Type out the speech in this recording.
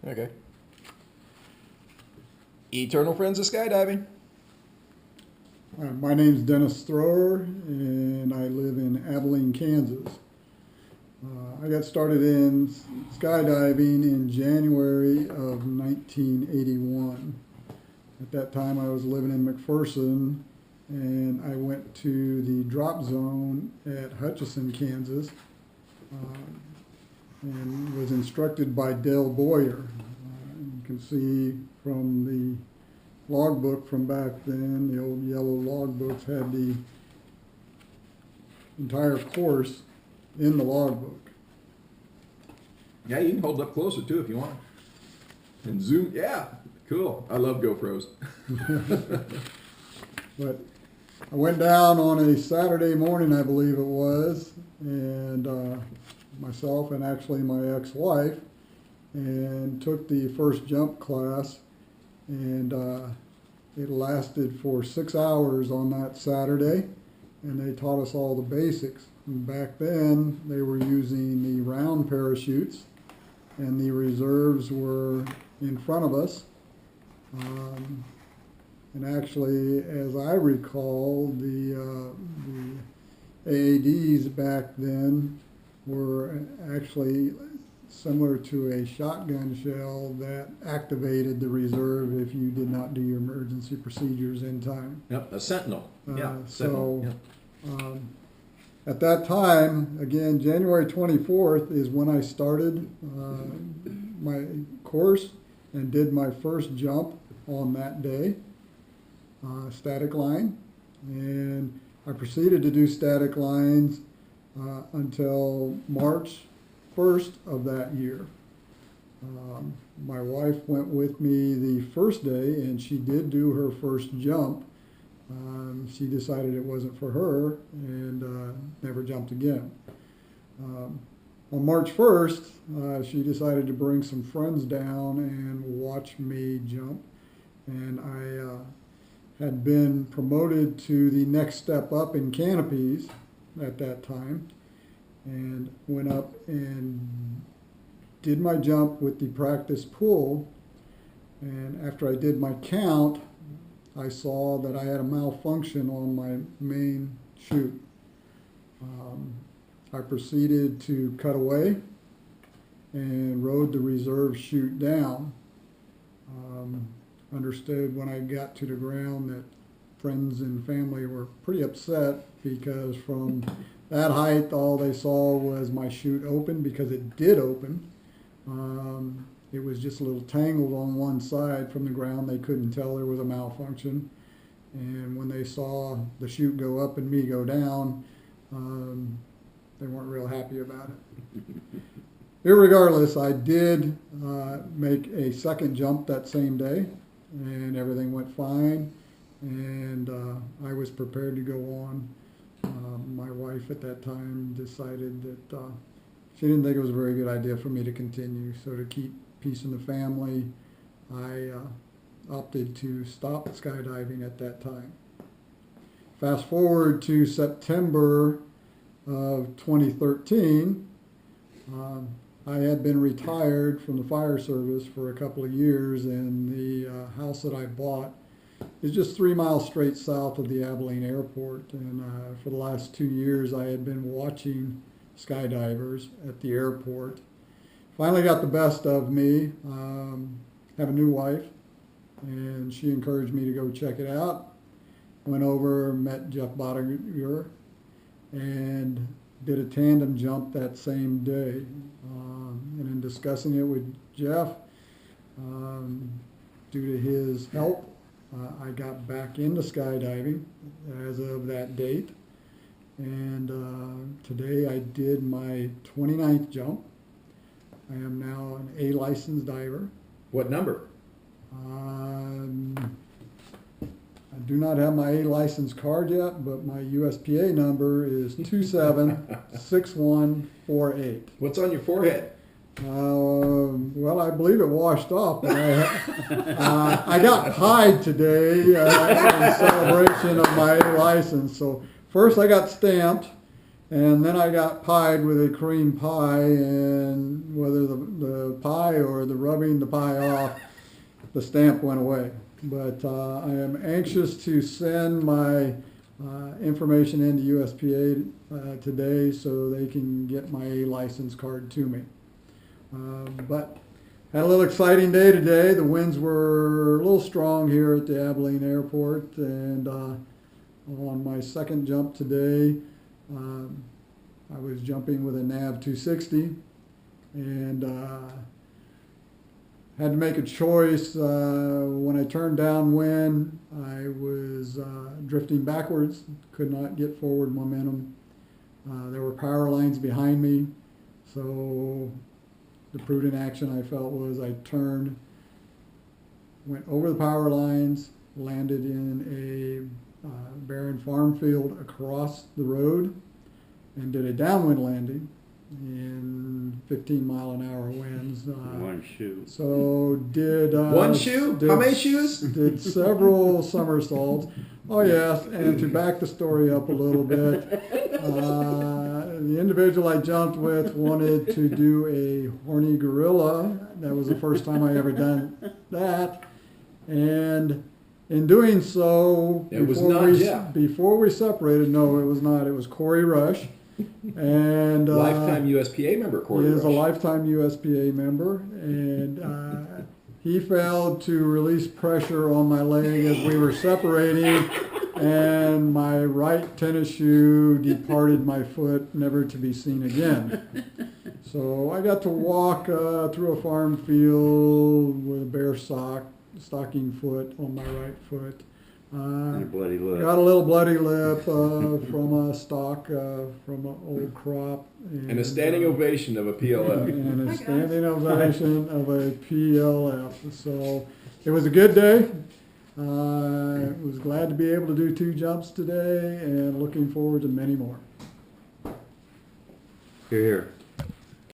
Okay. Eternal Friends of Skydiving. My name's Dennis Thrower, and I live in Abilene, Kansas. I got started in skydiving in January of 1981. At that time, I was living in McPherson, and I went to the drop zone at Hutchinson, Kansas, and was instructed by Dale Boyer. You can see from the logbook from back then, the old yellow logbooks had the entire course in the logbook. Yeah, you can hold up closer too if you want. And zoom. Yeah, cool. I love GoPros. But I went down on a Saturday morning, I believe it was, and myself and actually my ex-wife, and took the first jump class, and it lasted for 6 hours on that Saturday, and they taught us all the basics. And back then, they were using the round parachutes, and the reserves were in front of us. And actually, as I recall, the AADs back then were actually similar to a shotgun shell that activated the reserve if you did not do your emergency procedures in time. Yep, a Sentinel. Yeah, So Sentinel. Yeah. At that time, again, January 24th is when I started my course and did my first jump on that day, static line. And I proceeded to do static lines until March 1st of that year. My wife went with me the first day, and she did do her first jump. She decided it wasn't for her and never jumped again. On March 1st, she decided to bring some friends down and watch me jump. And I had been promoted to the next step up in canopies at that time, and went up and did my jump with the practice pull. And after I did my count, I saw that I had a malfunction on my main chute. I proceeded to cut away and rode the reserve chute down. Understood when I got to the ground that friends and family were pretty upset, because from that height all they saw was my chute open, because it did open. It was just a little tangled on one side from the ground. They couldn't tell there was a malfunction. And when they saw the chute go up and me go down, they weren't real happy about it. Irregardless, I did make a second jump that same day, and everything went fine. And I was prepared to go on. My wife at that time decided that she didn't think it was a very good idea for me to continue. So to keep peace in the family, I opted to stop skydiving at that time. Fast forward to September of 2013. I had been retired from the fire service for a couple of years, and the house that I bought is just 3 miles straight south of the Abilene airport. And for the last 2 years, I had been watching skydivers at the airport. Finally got the best of me. Have a new wife, and she encouraged me to go check it out. Went over, met Jeff Bottiger, and did a tandem jump that same day. And in discussing it with Jeff, due to his help, I got back into skydiving as of that date. And today I did my 29th jump. I am now an A licensed diver. What number? I do not have my A license card yet, but my USPA number is 276148. What's on your forehead? Well, I believe it washed off. But I got pied today in celebration of my A license. So first I got stamped, And then I got pied with a cream pie, and whether the pie or the rubbing the pie off, the stamp went away. But I am anxious to send my information into USPA today so they can get my license card to me. But had a little exciting day today. The winds were a little strong here at the Abilene Airport, and on my second jump today, I was jumping with a Nav 260, and had to make a choice. When I turned downwind, I was drifting backwards, could not get forward momentum. There were power lines behind me, so the prudent action I felt was I turned, went over the power lines, landed in a barren farm field across the road, and did a downwind landing in 15-mile-an-hour winds. One shoe. So did One shoe? How many shoes? Did several somersaults. Oh yes, and to back the story up a little bit, the individual I jumped with wanted to do a horny gorilla. That was the first time I ever done that, and in doing so, It was not Jeff. before we separated, no, it was not. It was Corey Rush. And Lifetime USPA member, Corey he is a Rush. lifetime USPA member, and he failed to release pressure on my leg as we were separating, and my right tennis shoe departed my foot, never to be seen again. So I got to walk through a farm field with a bare stocking foot on my right foot. And a bloody lip. Got a little bloody lip from a stalk from an old crop. And a standing ovation of a PLF. And a standing ovation of a PLF. So it was a good day. I was glad to be able to do 2 jumps today and looking forward to many more. Here, here.